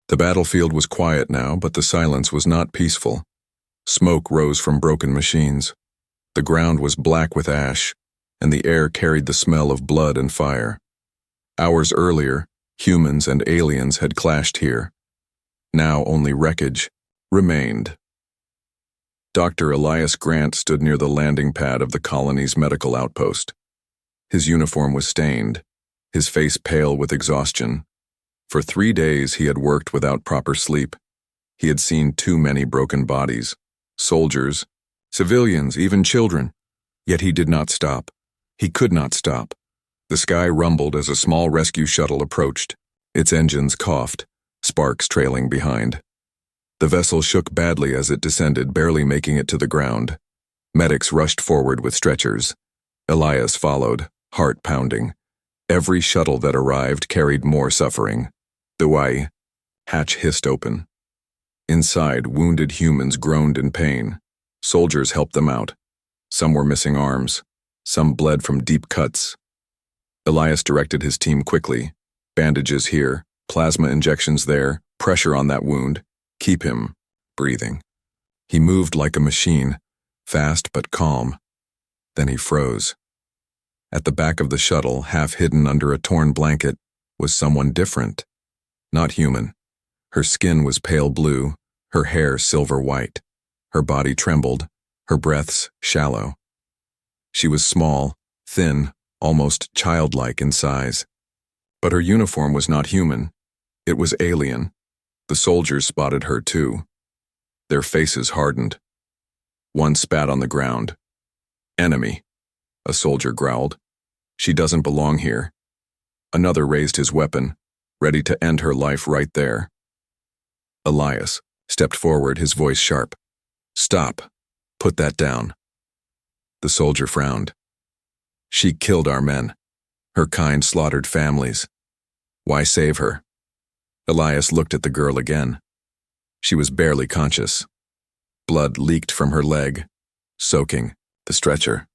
The battlefield was quiet now, but the silence was not peaceful. Smoke rose from broken machines. The ground was black with ash, and the air carried the smell of blood and fire. Hours earlier, humans and aliens had clashed here. Now only wreckage remained. Dr. Elias Grant stood near the landing pad of the colony's medical outpost. His uniform was stained, his face pale with exhaustion. For 3 days he had worked without proper sleep. He had seen too many broken bodies, soldiers, civilians, even children. Yet he did not stop. He could not stop. The sky rumbled as a small rescue shuttle approached. Its engines coughed, sparks trailing behind. The vessel shook badly as it descended, barely making it to the ground. Medics rushed forward with stretchers. Elias followed, heart pounding. Every shuttle that arrived carried more suffering. The hatch hissed open. Inside, wounded humans groaned in pain. Soldiers helped them out. Some were missing arms. Some bled from deep cuts. Elias directed his team quickly. Bandages here, plasma injections there, pressure on that wound. Keep him breathing. He moved like a machine, fast but calm. Then he froze. At the back of the shuttle, half hidden under a torn blanket, was someone different. Not human. Her skin was pale blue, her hair silver white. Her body trembled, her breaths shallow. She was small, thin, almost childlike in size. But her uniform was not human. It was alien. The soldiers spotted her too. Their faces hardened. One spat on the ground. "Enemy," a soldier growled. "She doesn't belong here." Another raised his weapon, ready to end her life right there. Elias stepped forward, his voice sharp. "Stop. Put that down." The soldier frowned. "She killed our men. Her kind slaughtered families. Why save her?" Elias looked at the girl again. She was barely conscious. Blood leaked from her leg, soaking the stretcher.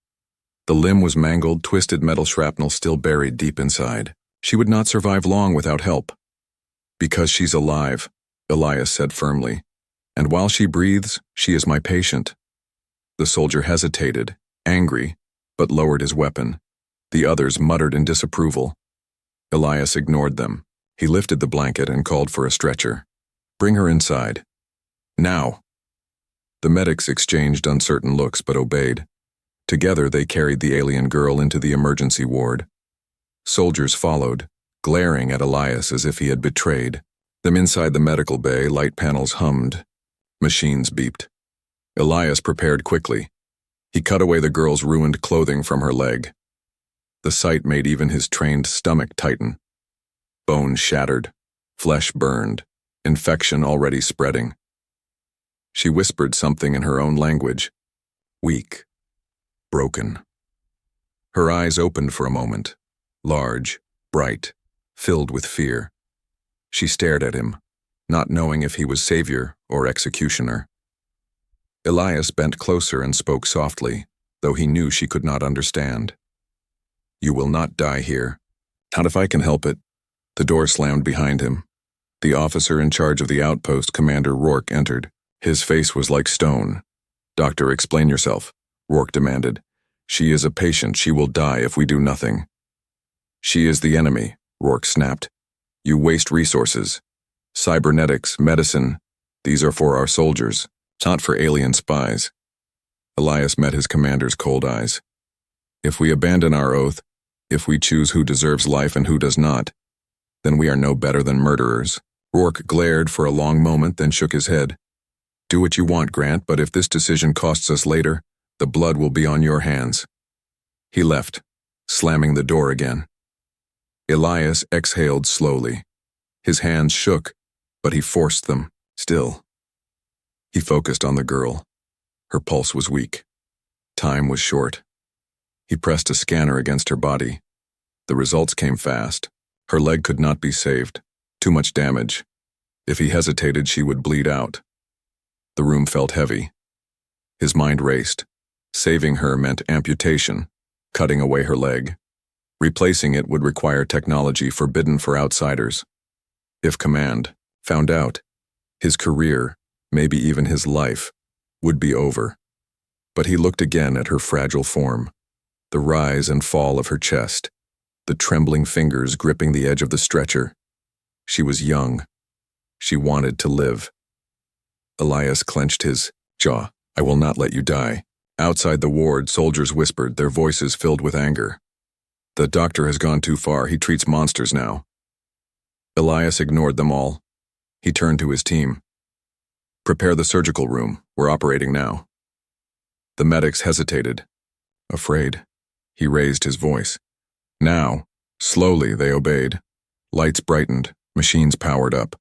The limb was mangled, twisted metal shrapnel still buried deep inside. She would not survive long without help. "Because she's alive," Elias said firmly. "And while she breathes, she is my patient." The soldier hesitated, angry, but lowered his weapon. The others muttered in disapproval. Elias ignored them. He lifted the blanket and called for a stretcher. "Bring her inside. Now." The medics exchanged uncertain looks but obeyed. Together they carried the alien girl into the emergency ward. Soldiers followed, glaring at Elias as if he had betrayed them. Inside the medical bay, light panels hummed. Machines beeped. Elias prepared quickly. He cut away the girl's ruined clothing from her leg. The sight made even his trained stomach tighten. Bones shattered, flesh burned, infection already spreading. She whispered something in her own language. Weak. Broken. Her eyes opened for a moment, large, bright, filled with fear. She stared at him, not knowing if he was savior or executioner. Elias bent closer and spoke softly, though he knew she could not understand. "You will not die here. Not if I can help it." The door slammed behind him. The officer in charge of the outpost, Commander Rourke, entered. His face was like stone. "Doctor, explain yourself," Rourke demanded. "She is a patient. She will die if we do nothing." "She is the enemy," Rourke snapped. "You waste resources. Cybernetics, medicine, these are for our soldiers, not for alien spies." Elias met his commander's cold eyes. "If we abandon our oath, if we choose who deserves life and who does not, then we are no better than murderers." Rourke glared for a long moment, then shook his head. "Do what you want, Grant, but if this decision costs us later, the blood will be on your hands." He left, slamming the door again. Elias exhaled slowly. His hands shook, but he forced them, still. He focused on the girl. Her pulse was weak. Time was short. He pressed a scanner against her body. The results came fast. Her leg could not be saved. Too much damage. If he hesitated, she would bleed out. The room felt heavy. His mind raced. Saving her meant amputation, cutting away her leg. Replacing it would require technology forbidden for outsiders. If command, found out, his career, maybe even his life, would be over. But he looked again at her fragile form, the rise and fall of her chest, the trembling fingers gripping the edge of the stretcher. She was young. She wanted to live. Elias clenched his jaw. "I will not let you die." Outside the ward, soldiers whispered, their voices filled with anger. "The doctor has gone too far. He treats monsters now." Elias ignored them all. He turned to his team. "Prepare the surgical room. We're operating now." The medics hesitated. Afraid. He raised his voice. Now, slowly they obeyed. Lights brightened, machines powered up.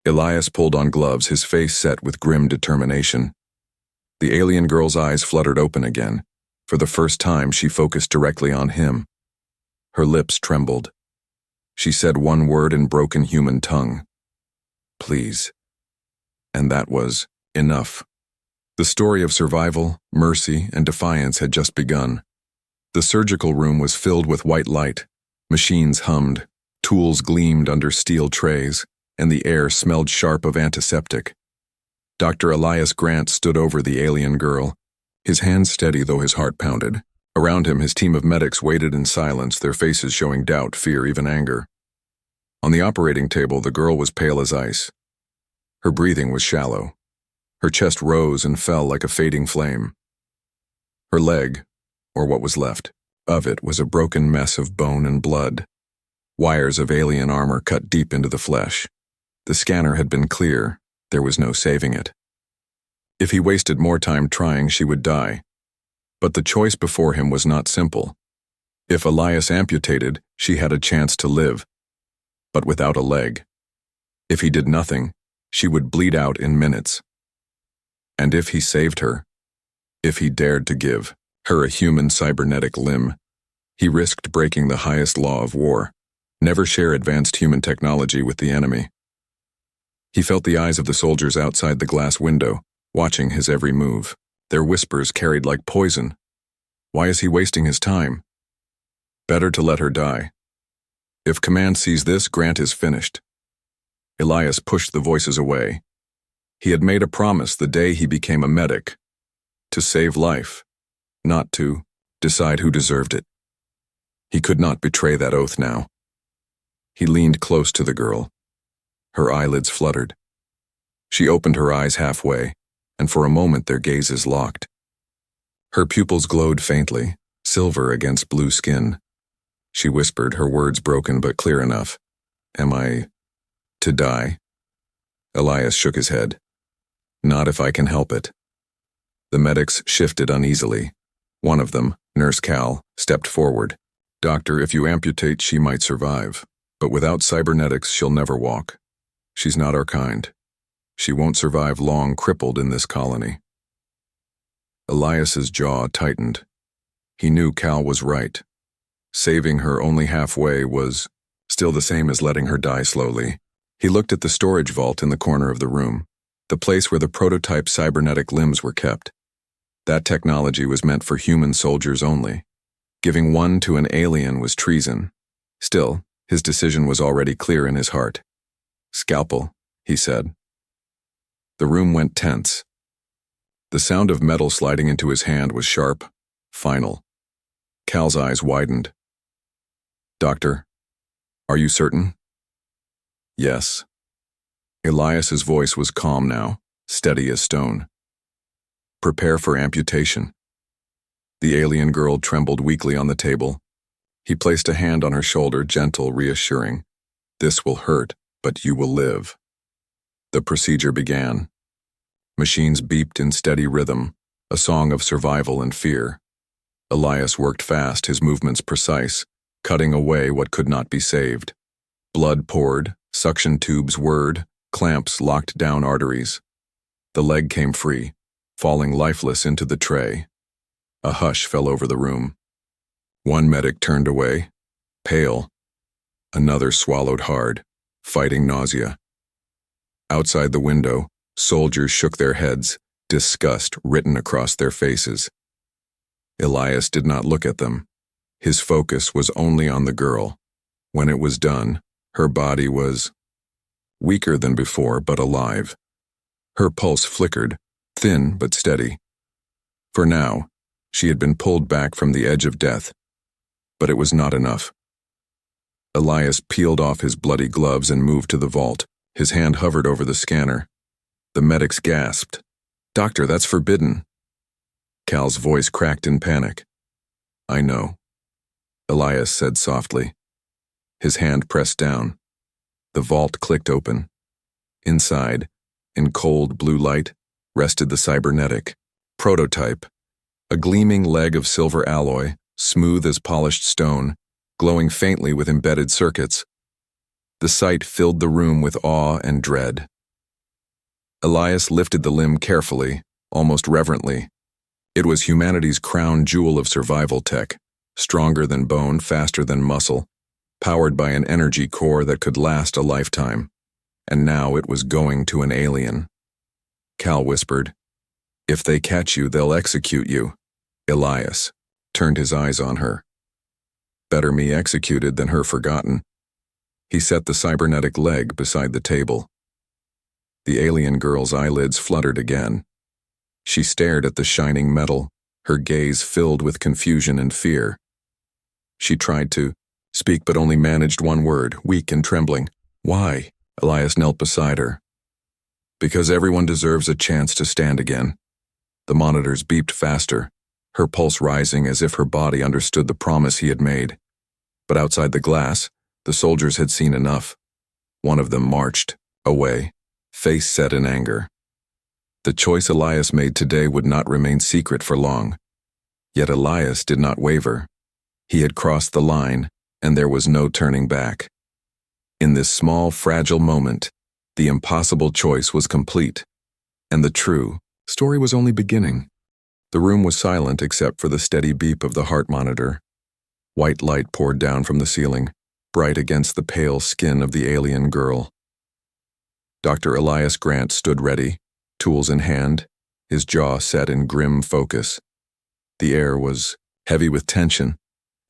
Elias pulled on gloves, his face set with grim determination. The alien girl's eyes fluttered open again. For the first time, she focused directly on him. Her lips trembled. She said one word in broken human tongue. "Please." And that was enough. The story of survival, mercy, and defiance had just begun. The surgical room was filled with white light. Machines hummed, tools gleamed under steel trays, and the air smelled sharp of antiseptic. Dr. Elias Grant stood over the alien girl, his hands steady though his heart pounded. Around him, his team of medics waited in silence, their faces showing doubt, fear, even anger. On the operating table, the girl was pale as ice. Her breathing was shallow. Her chest rose and fell like a fading flame. Her leg, or what was left of it, was a broken mess of bone and blood. Wires of alien armor cut deep into the flesh. The scanner had been clear. There was no saving it. If he wasted more time trying, she would die. But the choice before him was not simple. If Elias amputated, she had a chance to live, but without a leg. If he did nothing, she would bleed out in minutes. And if he saved her, if he dared to give her a human cybernetic limb, he risked breaking the highest law of war: never share advanced human technology with the enemy. He felt the eyes of the soldiers outside the glass window, watching his every move. Their whispers carried like poison. Why is he wasting his time? Better to let her die. If command sees this, Grant is finished. Elias pushed the voices away. He had made a promise the day he became a medic, to save life, not to decide who deserved it. He could not betray that oath now. He leaned close to the girl. Her eyelids fluttered. She opened her eyes halfway, and for a moment their gazes locked. Her pupils glowed faintly, silver against blue skin. She whispered, her words broken but clear enough. "Am I to die?" Elias shook his head. "Not if I can help it." The medics shifted uneasily. One of them, Nurse Cal, stepped forward. "Doctor, if you amputate, she might survive. But without cybernetics, she'll never walk. She's not our kind. She won't survive long crippled in this colony." Elias's jaw tightened. He knew Cal was right. Saving her only halfway was still the same as letting her die slowly. He looked at the storage vault in the corner of the room, the place where the prototype cybernetic limbs were kept. That technology was meant for human soldiers only. Giving one to an alien was treason. Still, his decision was already clear in his heart. "Scalpel," he said. The room went tense. The sound of metal sliding into his hand was sharp, final. Cal's eyes widened. "Doctor, are you certain?" "Yes." Elias's voice was calm now, steady as stone. "Prepare for amputation." The alien girl trembled weakly on the table. He placed a hand on her shoulder, gentle, reassuring. "This will hurt, but you will live." The procedure began. Machines beeped in steady rhythm, a song of survival and fear. Elias worked fast, his movements precise, cutting away what could not be saved. Blood poured, suction tubes whirred, clamps locked down arteries. The leg came free, falling lifeless into the tray. A hush fell over the room. One medic turned away, pale. Another swallowed hard, fighting nausea. Outside the window, soldiers shook their heads, disgust written across their faces. Elias did not look at them. His focus was only on the girl. When it was done, her body was weaker than before but alive. Her pulse flickered, thin but steady. For now, she had been pulled back from the edge of death, but it was not enough. Elias peeled off his bloody gloves and moved to the vault. His hand hovered over the scanner. The medics gasped. "Doctor, that's forbidden." Cal's voice cracked in panic. "I know," Elias said softly. His hand pressed down. The vault clicked open. Inside, in cold blue light, rested the cybernetic prototype, a gleaming leg of silver alloy, smooth as polished stone, glowing faintly with embedded circuits. The sight filled the room with awe and dread. Elias lifted the limb carefully, almost reverently. It was humanity's crown jewel of survival tech, stronger than bone, faster than muscle, powered by an energy core that could last a lifetime. And now it was going to an alien. Cal whispered, "If they catch you, they'll execute you." Elias turned his eyes on her. Better me executed than her forgotten. He set the cybernetic leg beside the table. The alien girl's eyelids fluttered again. She stared at the shining metal, her gaze filled with confusion and fear. She tried to speak but only managed one word, weak and trembling. "Why?" Elias knelt beside her. "Because everyone deserves a chance to stand again." The monitors beeped faster, her pulse rising as if her body understood the promise he had made. But outside the glass, the soldiers had seen enough. One of them marched away, face set in anger. The choice Elias made today would not remain secret for long. Yet Elias did not waver. He had crossed the line, and there was no turning back. In this small, fragile moment, the impossible choice was complete, and the true story was only beginning. The room was silent except for the steady beep of the heart monitor. White light poured down from the ceiling, bright against the pale skin of the alien girl. Dr. Elias Grant stood ready, tools in hand, his jaw set in grim focus. The air was heavy with tension,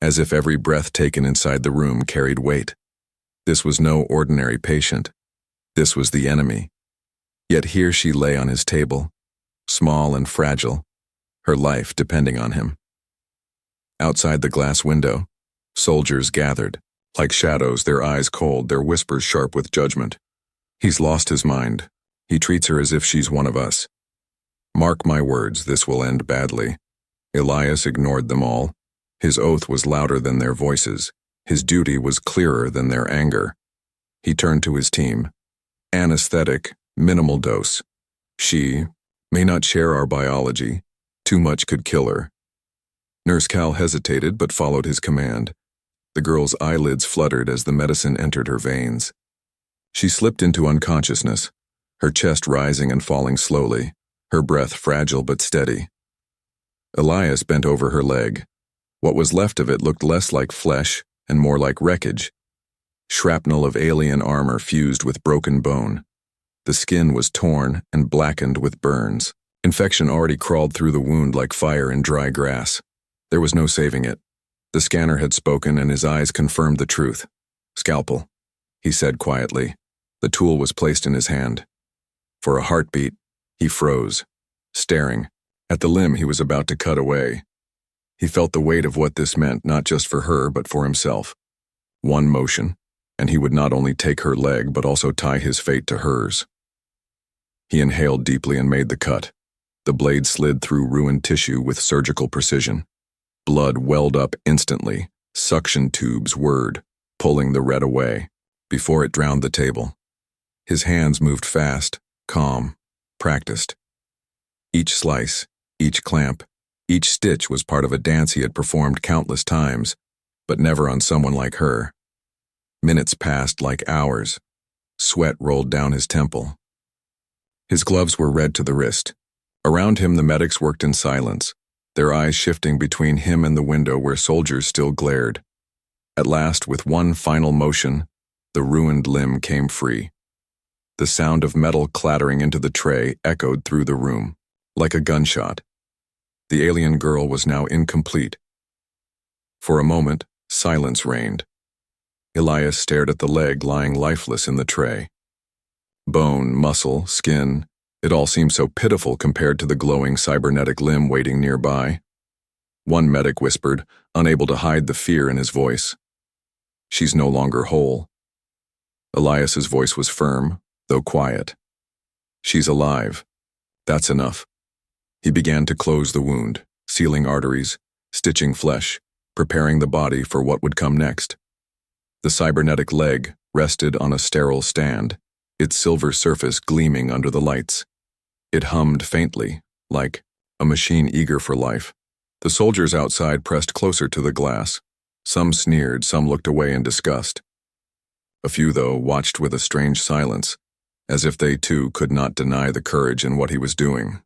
as if every breath taken inside the room carried weight. This was no ordinary patient. This was the enemy. Yet here she lay on his table, small and fragile, her life depending on him. Outside the glass window, soldiers gathered, like shadows, their eyes cold, their whispers sharp with judgment. "He's lost his mind. He treats her as if she's one of us. Mark my words, this will end badly." Elias ignored them all. His oath was louder than their voices. His duty was clearer than their anger. He turned to his team. "Anesthetic, minimal dose. She may not share our biology. Too much could kill her." Nurse Cal hesitated but followed his command. The girl's eyelids fluttered as the medicine entered her veins. She slipped into unconsciousness, her chest rising and falling slowly, her breath fragile but steady. Elias bent over her leg. What was left of it looked less like flesh and more like wreckage. Shrapnel of alien armor fused with broken bone. The skin was torn and blackened with burns. Infection already crawled through the wound like fire in dry grass. There was no saving it. The scanner had spoken and his eyes confirmed the truth. "Scalpel," he said quietly. The tool was placed in his hand. For a heartbeat, he froze, staring at the limb he was about to cut away. He felt the weight of what this meant, not just for her, but for himself. One motion, and he would not only take her leg, but also tie his fate to hers. He inhaled deeply and made the cut. The blade slid through ruined tissue with surgical precision. Blood welled up instantly, suction tubes whirred, pulling the red away, before it drowned the table. His hands moved fast, calm, practiced. Each slice, each clamp, each stitch was part of a dance he had performed countless times, but never on someone like her. Minutes passed like hours. Sweat rolled down his temple. His gloves were red to the wrist. Around him the medics worked in silence, their eyes shifting between him and the window where soldiers still glared. At last, with one final motion, the ruined limb came free. The sound of metal clattering into the tray echoed through the room, like a gunshot. The alien girl was now incomplete. For a moment, silence reigned. Elias stared at the leg lying lifeless in the tray. Bone, muscle, skin, it all seemed so pitiful compared to the glowing cybernetic limb waiting nearby. One medic whispered, unable to hide the fear in his voice. "She's no longer whole." Elias's voice was firm, though quiet. "She's alive. That's enough." He began to close the wound, sealing arteries, stitching flesh, preparing the body for what would come next. The cybernetic leg rested on a sterile stand, its silver surface gleaming under the lights. It hummed faintly, like a machine eager for life. The soldiers outside pressed closer to the glass. Some sneered, some looked away in disgust. A few, though, watched with a strange silence, as if they too could not deny the courage in what he was doing.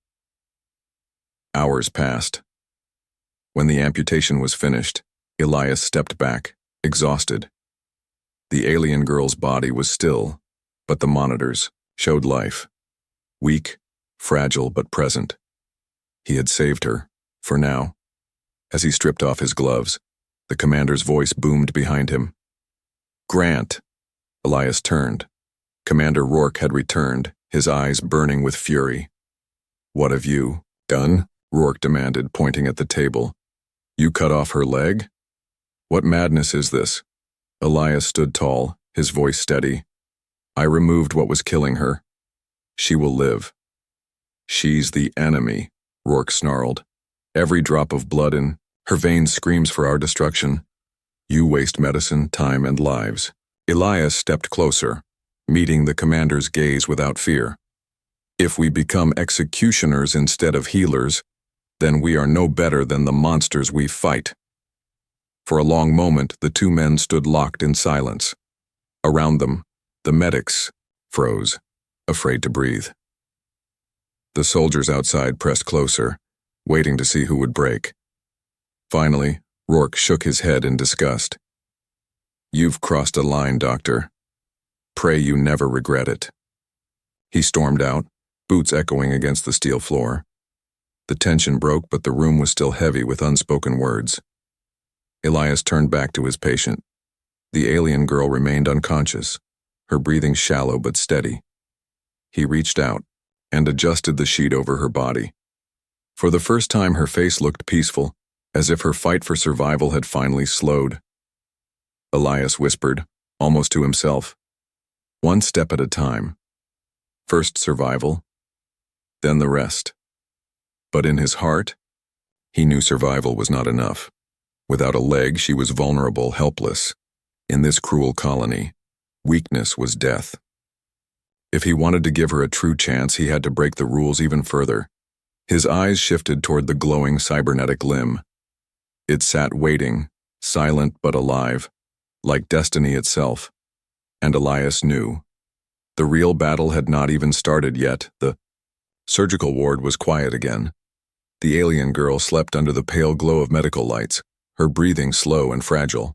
Hours passed. When the amputation was finished, Elias stepped back, exhausted. The alien girl's body was still, but the monitors showed life. Weak, fragile, but present. He had saved her, for now. As he stripped off his gloves, the commander's voice boomed behind him. "Grant!" Elias turned. Commander Rourke had returned, his eyes burning with fury. "What have you done?" Rourke demanded, pointing at the table. "You cut off her leg? What madness is this?" Elias stood tall, his voice steady. "I removed what was killing her. She will live." "She's the enemy," Rourke snarled. "Every drop of blood in her veins screams for our destruction. You waste medicine, time, and lives." Elias stepped closer, meeting the commander's gaze without fear. "If we become executioners instead of healers, then we are no better than the monsters we fight." For a long moment, the two men stood locked in silence. Around them, the medics froze, afraid to breathe. The soldiers outside pressed closer, waiting to see who would break. Finally, Rourke shook his head in disgust. "You've crossed a line, Doctor. Pray you never regret it." He stormed out, boots echoing against the steel floor. The tension broke, but the room was still heavy with unspoken words. Elias turned back to his patient. The alien girl remained unconscious, her breathing shallow but steady. He reached out and adjusted the sheet over her body. For the first time, her face looked peaceful, as if her fight for survival had finally slowed. Elias whispered, almost to himself, "One step at a time. First survival, then the rest." But in his heart, he knew survival was not enough. Without a leg, she was vulnerable, helpless. In this cruel colony, weakness was death. If he wanted to give her a true chance, he had to break the rules even further. His eyes shifted toward the glowing cybernetic limb. It sat waiting, silent but alive, like destiny itself. And Elias knew. The real battle had not even started yet. The surgical ward was quiet again. The alien girl slept under the pale glow of medical lights, her breathing slow and fragile.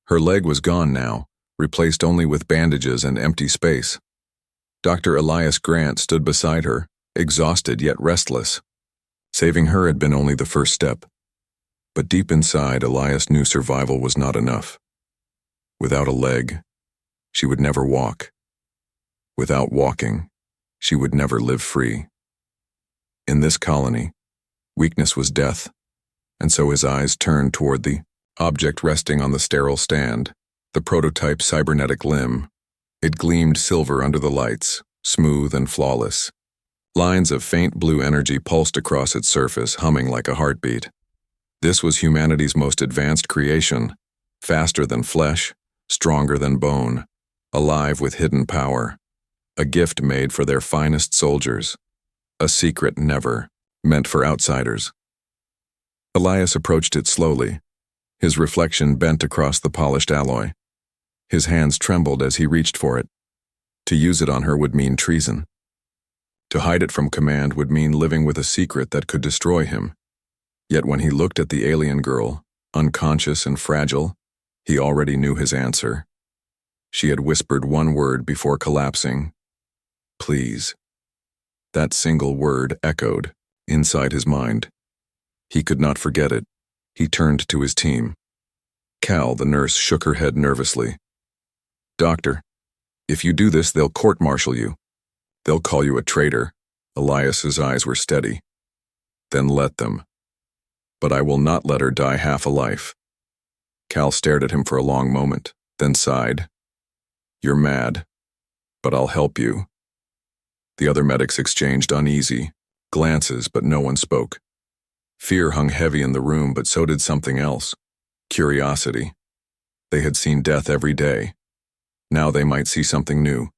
Her leg was gone now, replaced only with bandages and empty space. Dr. Elias Grant stood beside her, exhausted yet restless. Saving her had been only the first step. But deep inside, Elias knew survival was not enough. Without a leg, she would never walk. Without walking, she would never live free. In this colony, weakness was death, and so his eyes turned toward the object resting on the sterile stand, the prototype cybernetic limb. It gleamed silver under the lights, smooth and flawless. Lines of faint blue energy pulsed across its surface, humming like a heartbeat. This was humanity's most advanced creation, faster than flesh, stronger than bone, alive with hidden power. A gift made for their finest soldiers. A secret never meant for outsiders. Elias approached it slowly, his reflection bent across the polished alloy. His hands trembled as he reached for it. To use it on her would mean treason. To hide it from command would mean living with a secret that could destroy him. Yet when he looked at the alien girl, unconscious and fragile, he already knew his answer. She had whispered one word before collapsing. Please. That single word echoed inside his mind. He could not forget it. He turned to his team. Cal, the nurse, shook her head nervously. Doctor, If you do this, they'll court-martial you. They'll call you a traitor. Elias's eyes were steady. Then let them. But I will not let her die half a life. Cal stared at him for a long moment, then sighed. You're mad, but I'll help you. The other medics exchanged uneasy glances, but no one spoke. Fear hung heavy in the room, but so did something else. Curiosity. They had seen death every day. Now they might see something new.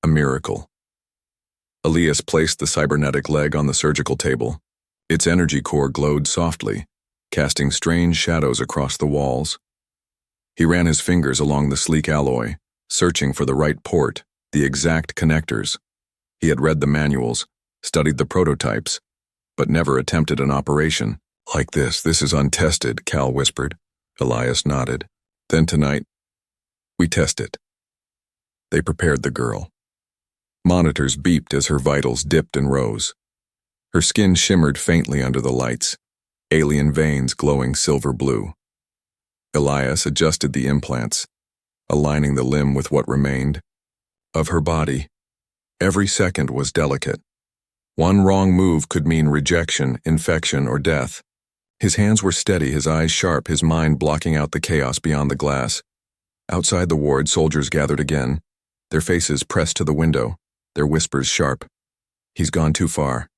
A miracle. Elias placed the cybernetic leg on the surgical table. Its energy core glowed softly, casting strange shadows across the walls. He ran his fingers along the sleek alloy, searching for the right port, the exact connectors. He had read the manuals, studied the prototypes, but never attempted an operation. Like this is untested, Cal whispered. Elias nodded. Then tonight, we test it. They prepared the girl. Monitors beeped as her vitals dipped and rose. Her skin shimmered faintly under the lights, alien veins glowing silver blue. Elias adjusted the implants, aligning the limb with what remained of her body. Every second was delicate. One wrong move could mean rejection, infection, or death. His hands were steady, his eyes sharp, his mind blocking out the chaos beyond the glass. Outside the ward, soldiers gathered again, their faces pressed to the window, their whispers sharp. He's gone too far.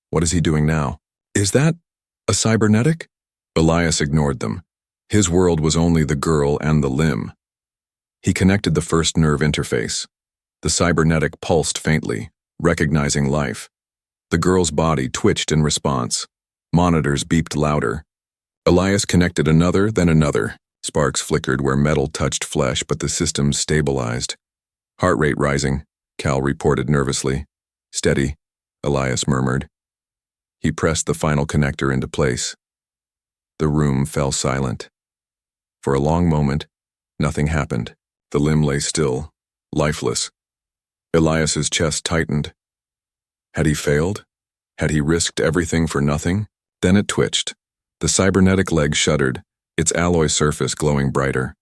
What is he doing now? Is that a cybernetic? Elias ignored them. His world was only the girl and the limb. He connected the first nerve interface. The cybernetic pulsed faintly, recognizing life. The girl's body twitched in response. Monitors beeped louder. Elias connected another, then another. Sparks flickered where metal touched flesh, but the system stabilized. Heart rate rising, Cal reported nervously. Steady, Elias murmured. He pressed the final connector into place. The room fell silent. For a long moment, nothing happened. The limb lay still, lifeless. Elias's chest tightened. Had he failed? Had he risked everything for nothing? Then it twitched. The cybernetic leg shuddered, its alloy surface glowing brighter.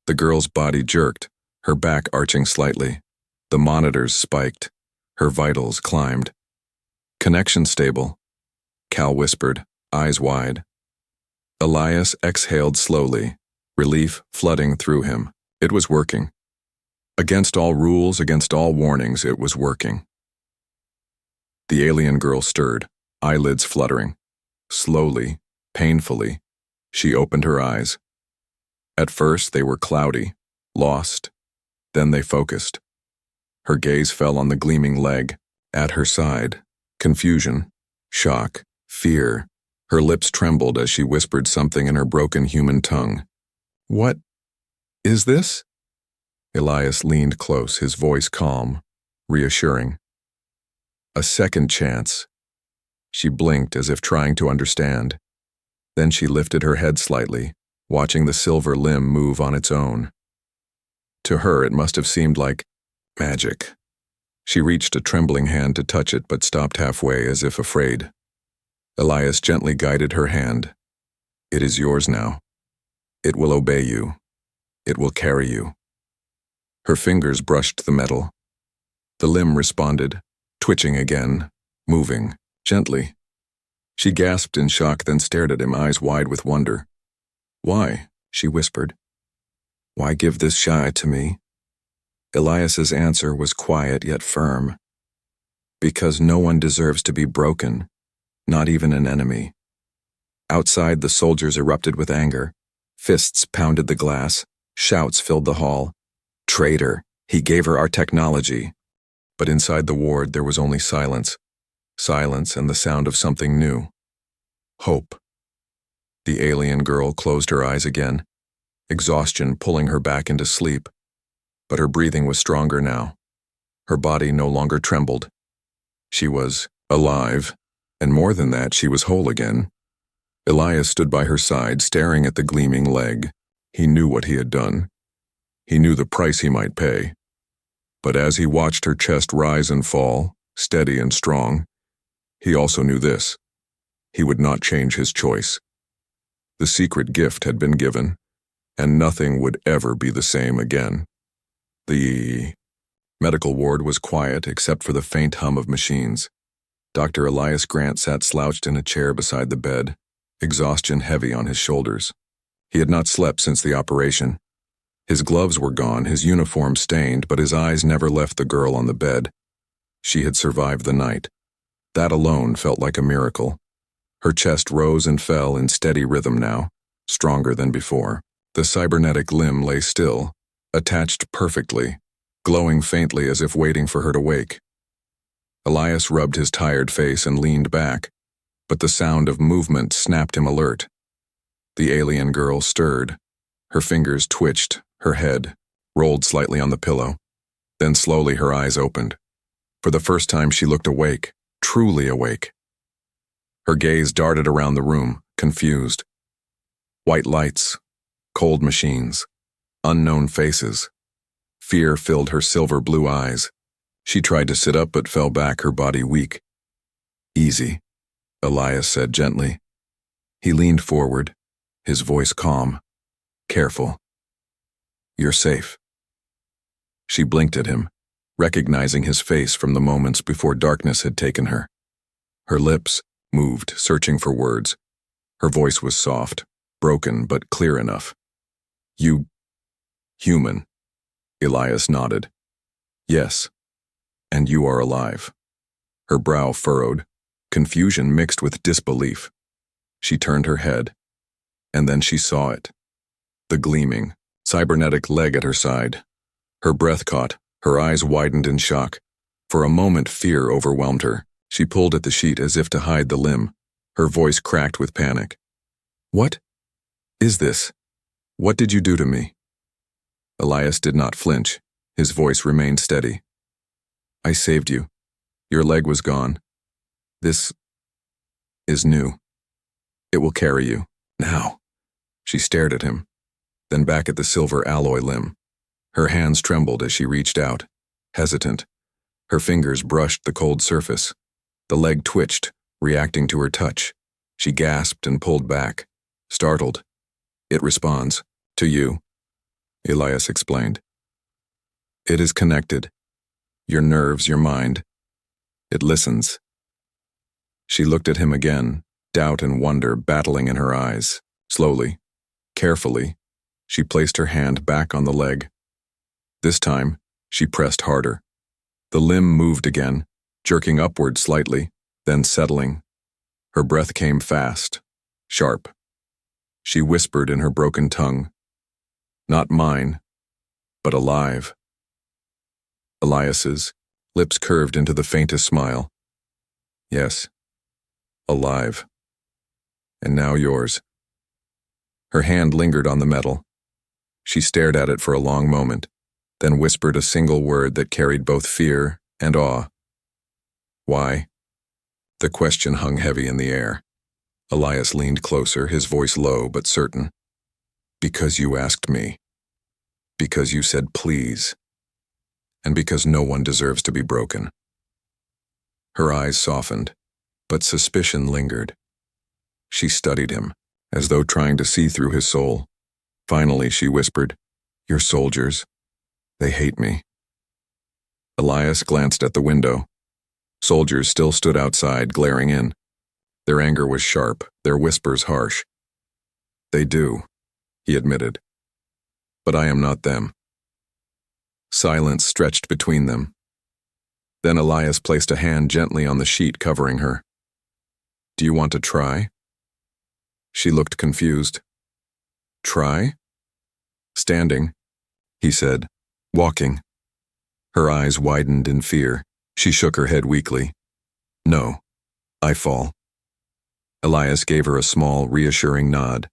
The girl's body jerked, her back arching slightly. The monitors spiked. Her vitals climbed. Connection stable, Cal whispered, eyes wide. Elias exhaled slowly, relief flooding through him. It was working. Against all rules, against all warnings, it was working. The alien girl stirred, eyelids fluttering. Slowly, painfully, she opened her eyes. At first, they were cloudy, lost. Then they focused. Her gaze fell on the gleaming leg, at her side. Confusion, shock, fear. Her lips trembled as she whispered something in her broken human tongue. What is this? Elias leaned close, his voice calm, reassuring. A second chance. She blinked as if trying to understand. Then she lifted her head slightly, watching the silver limb move on its own. To her, it must have seemed like magic. She reached a trembling hand to touch it, but stopped halfway as if afraid. Elias gently guided her hand. It is yours now. It will obey you. It will carry you. Her fingers brushed the metal. The limb responded, twitching again, moving, gently. She gasped in shock, then stared at him, eyes wide with wonder. Why? She whispered. Why give this Sci to me? Elias's answer was quiet yet firm. Because no one deserves to be broken, not even an enemy. Outside, the soldiers erupted with anger. Fists pounded the glass. Shouts filled the hall. Traitor, he gave her our technology. But inside the ward, there was only silence. Silence and the sound of something new. Hope. The alien girl closed her eyes again, exhaustion pulling her back into sleep. But her breathing was stronger now. Her body no longer trembled. She was alive, and more than that, she was whole again. Elias stood by her side, staring at the gleaming leg. He knew what he had done. He knew the price he might pay. But as he watched her chest rise and fall, steady and strong, he also knew this. He would not change his choice. The secret gift had been given, and nothing would ever be the same again. The medical ward was quiet except for the faint hum of machines. Dr. Elias Grant sat slouched in a chair beside the bed, exhaustion heavy on his shoulders. He had not slept since the operation. His gloves were gone, his uniform stained, but his eyes never left the girl on the bed. She had survived the night. That alone felt like a miracle. Her chest rose and fell in steady rhythm now, stronger than before. The cybernetic limb lay still, attached perfectly, glowing faintly as if waiting for her to wake. Elias rubbed his tired face and leaned back, but the sound of movement snapped him alert. The alien girl stirred. Her fingers twitched, her head rolled slightly on the pillow. Then slowly her eyes opened. For the first time she looked awake, truly awake. Her gaze darted around the room, confused. White lights, cold machines, unknown faces. Fear filled her silver blue eyes. She tried to sit up but fell back, her body weak. "Easy," Elias said gently. He leaned forward, his voice calm. "Careful. You're safe." She blinked at him, recognizing his face from the moments before darkness had taken her. Her lips moved, searching for words. Her voice was soft, broken but clear enough. "You... human." Elias nodded. "Yes. And you are alive." Her brow furrowed, confusion mixed with disbelief. She turned her head, and then she saw it. The gleaming, cybernetic leg at her side. Her breath caught, her eyes widened in shock. For a moment fear overwhelmed her. She pulled at the sheet as if to hide the limb. Her voice cracked with panic. "What is this? What did you do to me?" Elias did not flinch. His voice remained steady. "I saved you. Your leg was gone. This is new. It will carry you. Now." She stared at him, then back at the silver alloy limb. Her hands trembled as she reached out, hesitant. Her fingers brushed the cold surface. The leg twitched, reacting to her touch. She gasped and pulled back, startled. "It responds. To you," Elias explained. "It is connected. Your nerves, your mind. It listens." She looked at him again, doubt and wonder battling in her eyes. Slowly, carefully, she placed her hand back on the leg. This time, she pressed harder. The limb moved again, jerking upward slightly, then settling. Her breath came fast, sharp. She whispered in her broken tongue, "Not mine, but alive." Elias's lips curved into the faintest smile. "Yes, alive. And now yours." Her hand lingered on the metal. She stared at it for a long moment, then whispered a single word that carried both fear and awe. "Why?" The question hung heavy in the air. Elias leaned closer, his voice low but certain. "Because you asked me. Because you said please. And because no one deserves to be broken." Her eyes softened, but suspicion lingered. She studied him, as though trying to see through his soul. Finally, she whispered, "Your soldiers. They hate me." Elias glanced at the window. Soldiers still stood outside, glaring in. Their anger was sharp, their whispers harsh. "They do," he admitted. "But I am not them." Silence stretched between them. Then Elias placed a hand gently on the sheet covering her. "Do you want to try?" She looked confused. "Try?" "Standing," he said, "walking." Her eyes widened in fear. She shook her head weakly. "No, I fall." Elias gave her a small, reassuring nod.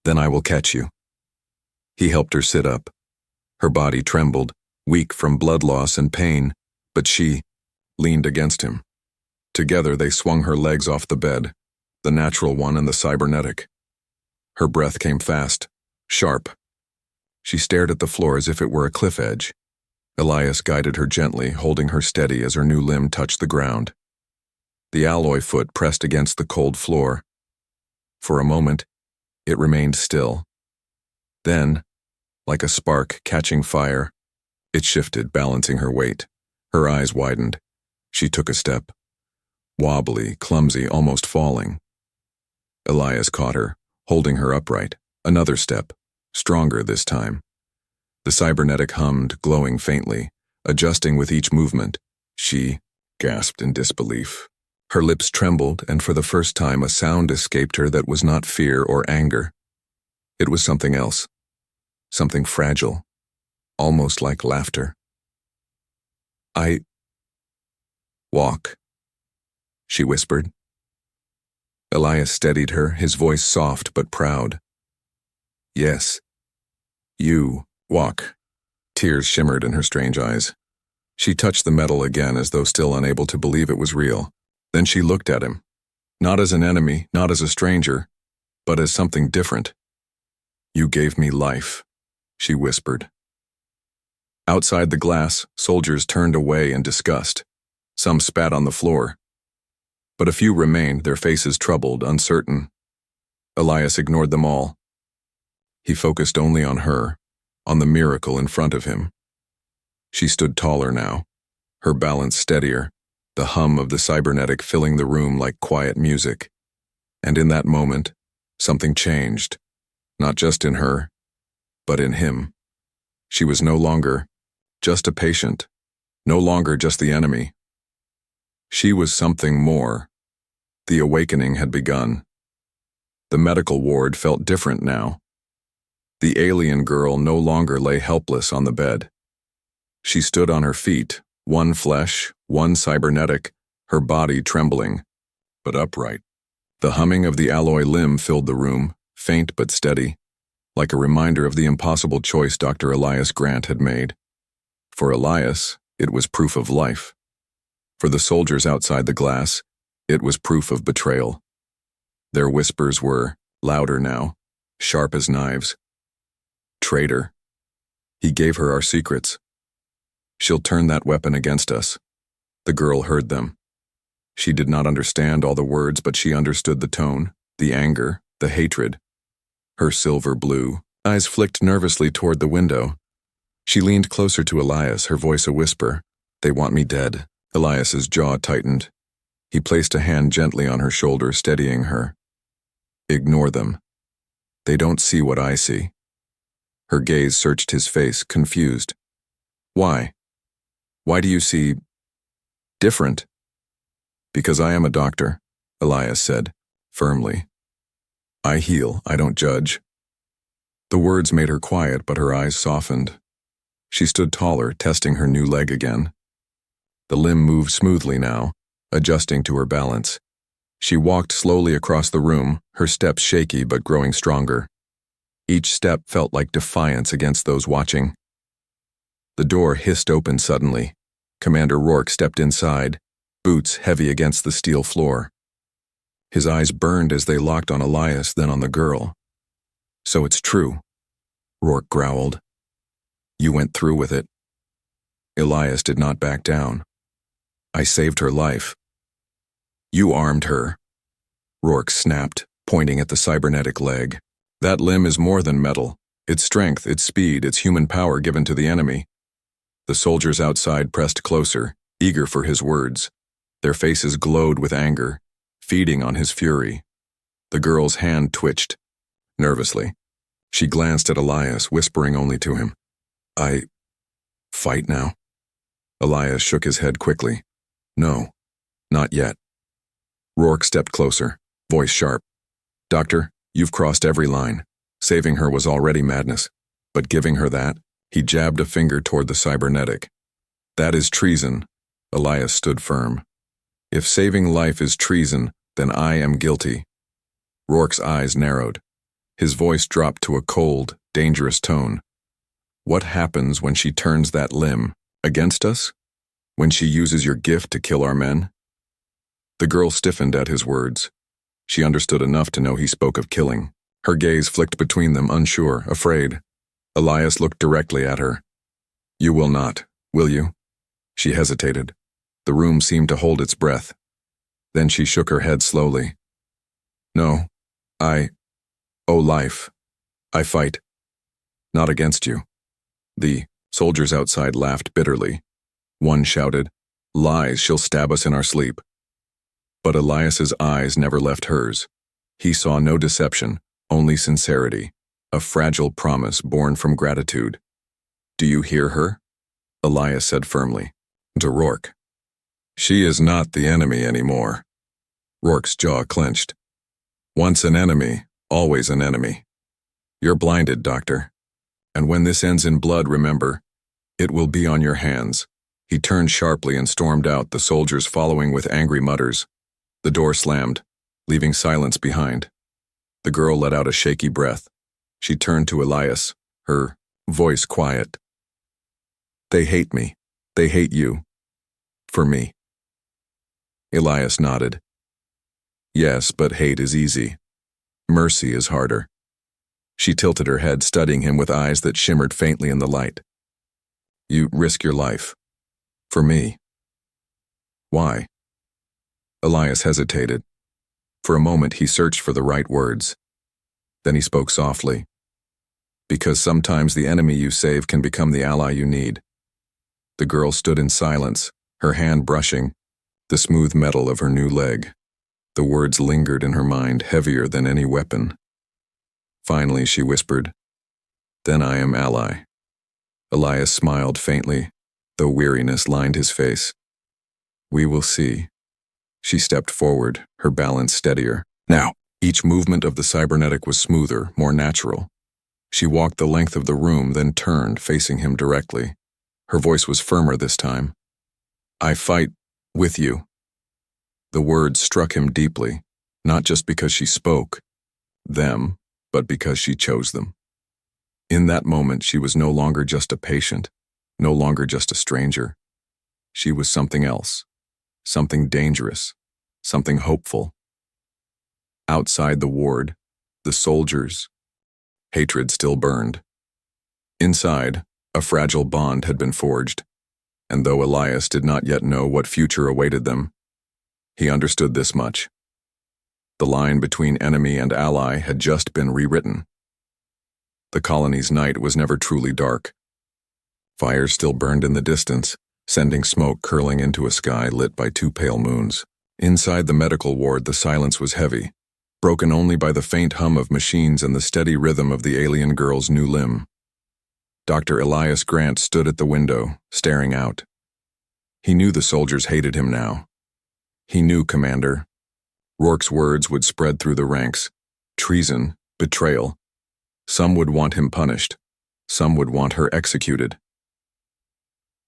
"Then I will catch you." He helped her sit up. Her body trembled, weak from blood loss and pain, but she leaned against him. Together they swung her legs off the bed, the natural one and the cybernetic. Her breath came fast, sharp. She stared at the floor as if it were a cliff edge. Elias guided her gently, holding her steady as her new limb touched the ground. The alloy foot pressed against the cold floor. For a moment, it remained still. Then, like a spark catching fire, It shifted, balancing her weight. Her eyes widened. She took a step. Wobbly, clumsy, almost falling. Elias caught her, holding her upright. Another step, stronger this time. The cybernetic hummed, glowing faintly, adjusting with each movement. She gasped in disbelief. Her lips trembled, and for the first time a sound escaped her that was not fear or anger. It was something else. Something fragile, almost like laughter. "I walk," she whispered. Elias steadied her, his voice soft but proud. "Yes, you walk." Tears shimmered in her strange eyes. She touched the metal again as though still unable to believe it was real. Then she looked at him, not as an enemy, not as a stranger, but as something different. "You gave me life," she whispered. Outside the glass, soldiers turned away in disgust. Some spat on the floor. But a few remained, their faces troubled, uncertain. Elias ignored them all. He focused only on her, on the miracle in front of him. She stood taller now, her balance steadier, the hum of the cybernetic filling the room like quiet music. And in that moment, something changed, not just in her, but in him. She was no longer just a patient, no longer just the enemy. She was something more. The awakening had begun. The medical ward felt different now. The alien girl no longer lay helpless on the bed. She stood on her feet, one flesh, one cybernetic, her body trembling, but upright. The humming of the alloy limb filled the room, faint but steady, like a reminder of the impossible choice Dr. Elias Grant had made. For Elias, it was proof of life. For the soldiers outside the glass, it was proof of betrayal. Their whispers were louder now, sharp as knives. "Traitor. He gave her our secrets. She'll turn that weapon against us." The girl heard them. She did not understand all the words, but she understood the tone, the anger, the hatred. Her silver blue eyes flicked nervously toward the window. She leaned closer to Elias, her voice a whisper. "They want me dead." Elias's jaw tightened. He placed a hand gently on her shoulder, steadying her. "Ignore them. They don't see what I see." Her gaze searched his face, confused. "Why? Why do you see different?" "Because I am a doctor," Elias said, firmly. "I heal, I don't judge." The words made her quiet, but her eyes softened. She stood taller, testing her new leg again. The limb moved smoothly now, adjusting to her balance. She walked slowly across the room, her steps shaky but growing stronger. Each step felt like defiance against those watching. The door hissed open suddenly. Commander Rourke stepped inside, boots heavy against the steel floor. His eyes burned as they locked on Elias, then on the girl. "So it's true," Rourke growled. "You went through with it." Elias did not back down. "I saved her life." "You armed her," Rourke snapped, pointing at the cybernetic leg. "That limb is more than metal. Its strength, its speed, its human power given to the enemy." The soldiers outside pressed closer, eager for his words. Their faces glowed with anger, feeding on his fury. The girl's hand twitched. Nervously, she glanced at Elias, whispering only to him, "I fight now?" Elias shook his head quickly. "No, not yet." Rourke stepped closer, voice sharp. "Doctor, you've crossed every line. Saving her was already madness. But giving her that," he jabbed a finger toward the cybernetic. "That is treason." Elias stood firm. "If saving life is treason, then I am guilty." Rourke's eyes narrowed. His voice dropped to a cold, dangerous tone. "What happens when she turns that limb against us? When she uses your gift to kill our men?" The girl stiffened at his words. She understood enough to know he spoke of killing. Her gaze flicked between them, unsure, afraid. Elias looked directly at her. "You will not, will you?" She hesitated. The room seemed to hold its breath. Then she shook her head slowly. "No, life. I fight. Not against you." The Soldiers outside laughed bitterly. One shouted, "Lies, she'll stab us in our sleep." But Elias's eyes never left hers. He saw no deception, only sincerity, a fragile promise born from gratitude. "Do you hear her?" Elias said firmly. To Rourke. "She is not the enemy anymore." Rourke's jaw clenched. "Once an enemy, always an enemy. You're blinded, Doctor. And when this ends in blood, remember, it will be on your hands." He turned sharply and stormed out, the soldiers following with angry mutters. The door slammed, leaving silence behind. The girl let out a shaky breath. She turned to Elias, her voice quiet. "They hate me. They hate you. For me." Elias nodded. "Yes, but hate is easy. Mercy is harder." She tilted her head, studying him with eyes that shimmered faintly in the light. "You risk your life. For me. Why?" Elias hesitated. For a moment he searched for the right words. Then he spoke softly. "Because sometimes the enemy you save can become the ally you need." The girl stood in silence, her hand brushing the smooth metal of her new leg. The words lingered in her mind, heavier than any weapon. Finally she whispered, "Then I am ally." Elias smiled faintly, though weariness lined his face. "We will see." She stepped forward, her balance steadier. Now, each movement of the cybernetic was smoother, more natural. She walked the length of the room, then turned, facing him directly. Her voice was firmer this time. "I fight with you." The words struck him deeply, not just because she spoke them, but because she chose them. In that moment, she was no longer just a patient, no longer just a stranger. She was something else, something dangerous, something hopeful. Outside the ward, the soldiers' hatred still burned. Inside, a fragile bond had been forged, and though Elias did not yet know what future awaited them, he understood this much. The line between enemy and ally had just been rewritten. The colony's night was never truly dark. Fires still burned in the distance, sending smoke curling into a sky lit by two pale moons. Inside the medical ward, the silence was heavy, broken only by the faint hum of machines and the steady rhythm of the alien girl's new limb. Dr. Elias Grant stood at the window, staring out. He knew the soldiers hated him now. He knew, Commander. Rourke's words would spread through the ranks. Treason, betrayal. Some would want him punished. Some would want her executed.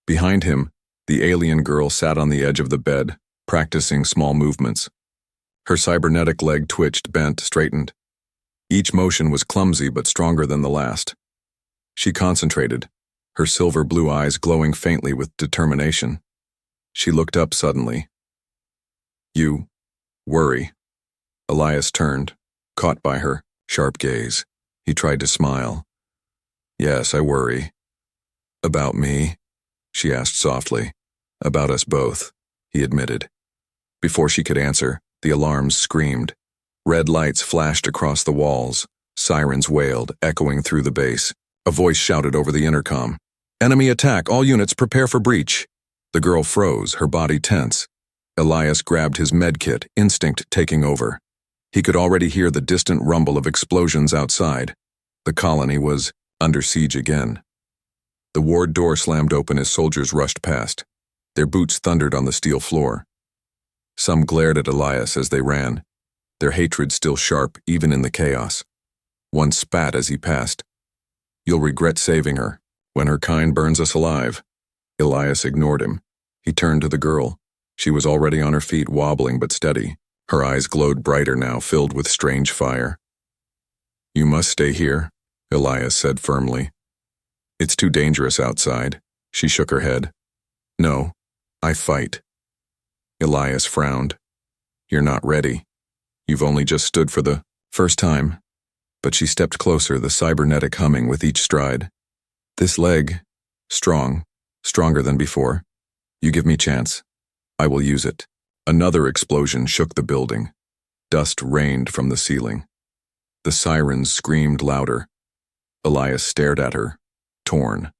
Behind him, the alien girl sat on the edge of the bed, practicing small movements. Her cybernetic leg twitched, bent, straightened. Each motion was clumsy but stronger than the last. She concentrated, her silver blue eyes glowing faintly with determination. She looked up suddenly. "You worry." Elias turned, caught by her sharp gaze. He tried to smile. "Yes, I worry." "About me?" she asked softly. "About us both," he admitted. Before she could answer, the alarms screamed. Red lights flashed across the walls. Sirens wailed, echoing through the base. A voice shouted over the intercom, "Enemy attack! All units prepare for breach!" The girl froze, her body tense. Elias grabbed his medkit, instinct taking over. He could already hear the distant rumble of explosions outside. The colony was under siege again. The ward door slammed open as soldiers rushed past. Their boots thundered on the steel floor. Some glared at Elias as they ran, their hatred still sharp even in the chaos. One spat as he passed. "You'll regret saving her, when her kind burns us alive." Elias ignored him. He turned to the girl. She was already on her feet, wobbling but steady. Her eyes glowed brighter now, filled with strange fire. "You must stay here," Elias said firmly. "It's too dangerous outside." She shook her head. "No, I fight." Elias frowned. "You're not ready. You've only just stood for the first time." But she stepped closer, the cybernetic humming with each stride. "This leg, strong, stronger than before. You give me chance. I will use it." Another explosion shook the building. Dust rained from the ceiling. The sirens screamed louder. Elias stared at her, torn.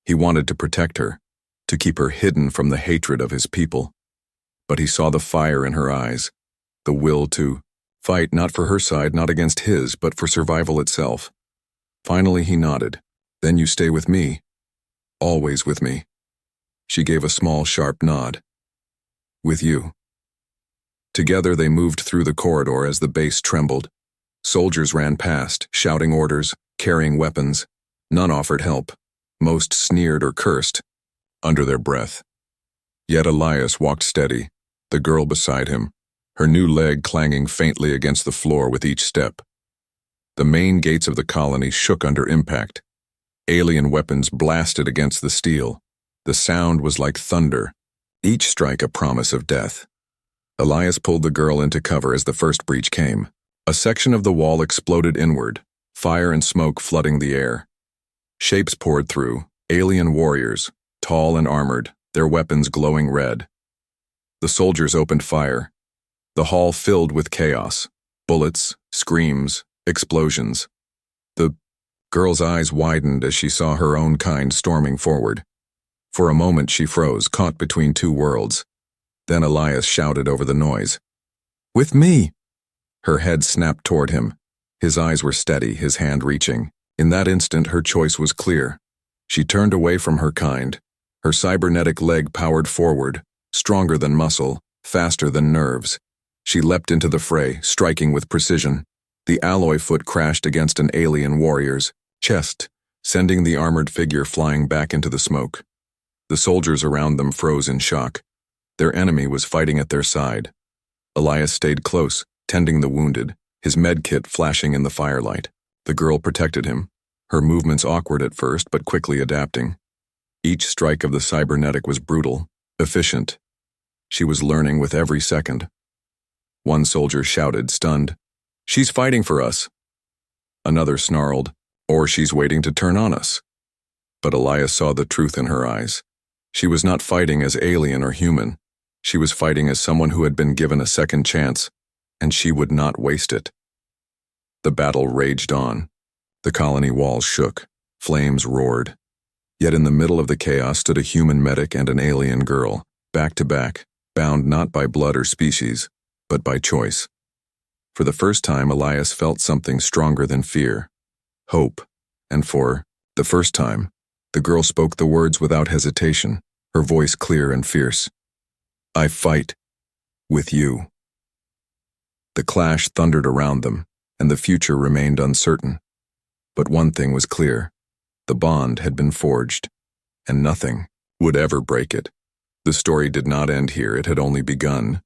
He wanted to protect her, to keep her hidden from the hatred of his people. But he saw the fire in her eyes, the will to fight not for her side, not against his, but for survival itself. Finally he nodded. Then you stay with me. Always with me. She gave a small, sharp nod. With you. Together they moved through the corridor as the base trembled. Soldiers ran past, shouting orders, carrying weapons. None offered help. Most sneered or cursed, under their breath. Yet Elias walked steady, the girl beside him, her new leg clanging faintly against the floor with each step. The main gates of the colony shook under impact. Alien weapons blasted against the steel. The sound was like thunder, each strike a promise of death. Elias pulled the girl into cover as the first breach came. A section of the wall exploded inward, fire and smoke flooding the air. Shapes poured through, alien warriors, tall and armored, their weapons glowing red. The soldiers opened fire. The hall filled with chaos, bullets, screams, explosions. The girl's eyes widened as she saw her own kind storming forward. For a moment she froze, caught between two worlds. Then Elias shouted over the noise. "With me!" Her head snapped toward him. His eyes were steady, his hand reaching. In that instant her choice was clear. She turned away from her kind. Her cybernetic leg powered forward, stronger than muscle, faster than nerves. She leapt into the fray, striking with precision. The alloy foot crashed against an alien warrior's chest, sending the armored figure flying back into the smoke. The soldiers around them froze in shock. Their enemy was fighting at their side. Elias stayed close, tending the wounded, his med kit flashing in the firelight. The girl protected him, her movements awkward at first but quickly adapting. Each strike of the cybernetic was brutal, efficient. She was learning with every second. One soldier shouted, stunned, "She's fighting for us." Another snarled, "Or she's waiting to turn on us." But Elias saw the truth in her eyes. She was not fighting as alien or human. She was fighting as someone who had been given a second chance, and she would not waste it. The battle raged on. The colony walls shook. Flames roared. Yet in the middle of the chaos stood a human medic and an alien girl, back to back, bound not by blood or species, but by choice. For the first time, Elias felt something stronger than fear. Hope. And for the first time, the girl spoke the words without hesitation, her voice clear and fierce. "I fight. With you." The clash thundered around them, and the future remained uncertain. But one thing was clear. The bond had been forged, and nothing would ever break it. The story did not end here, it had only begun.